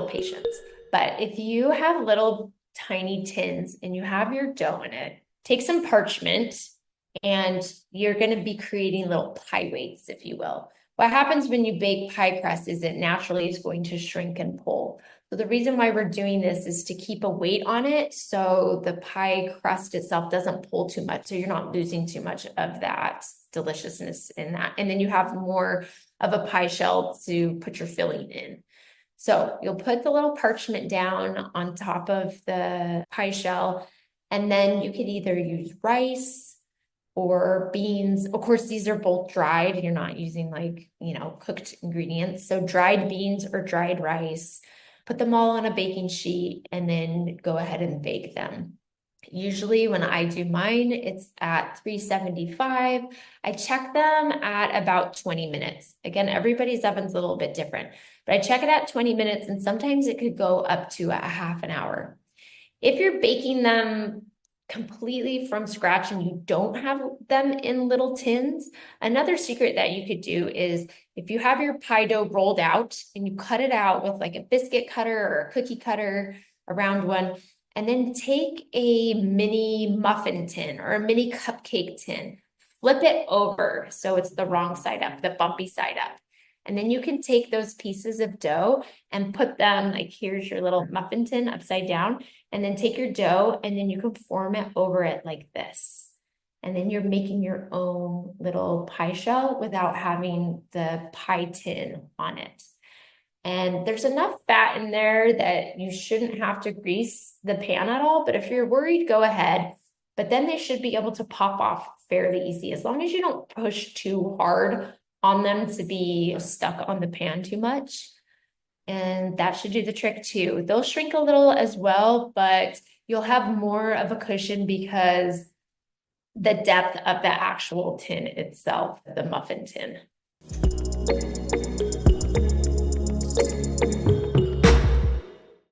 little patience. But if you have little tiny tins and you have your dough in it, take some parchment and you're going to be creating little pie weights, if you will. What happens when you bake pie crust is it naturally is going to shrink and pull. So the reason why we're doing this is to keep a weight on it so the pie crust itself doesn't pull too much. So you're not losing too much of that deliciousness in that. And then you have more of a pie shell to put your filling in. So you'll put the little parchment down on top of the pie shell, and then you could either use rice or beans. Of course, these are both dried. You're not using like, cooked ingredients. So dried beans or dried rice, put them all on a baking sheet and then go ahead and bake them. Usually when I do mine, it's at 375. I check them at about 20 minutes. Again, everybody's oven's a little bit different, but I check it at 20 minutes and sometimes it could go up to a half an hour. If you're baking them completely from scratch and you don't have them in little tins, another secret that you could do is if you have your pie dough rolled out and you cut it out with like a biscuit cutter or a cookie cutter, a round one, and then take a mini muffin tin or a mini cupcake tin, flip it over so it's the wrong side up, the bumpy side up. And then you can take those pieces of dough and put them, like here's your little muffin tin upside down, and then take your dough and then you can form it over it like this. And then you're making your own little pie shell without having the pie tin on it. And there's enough fat in there that you shouldn't have to grease the pan at all. But if you're worried, go ahead. But then they should be able to pop off fairly easy as long as you don't push too hard on them to be stuck on the pan too much. And that should do the trick too. They'll shrink a little as well, but you'll have more of a cushion because the depth of the actual tin itself, the muffin tin.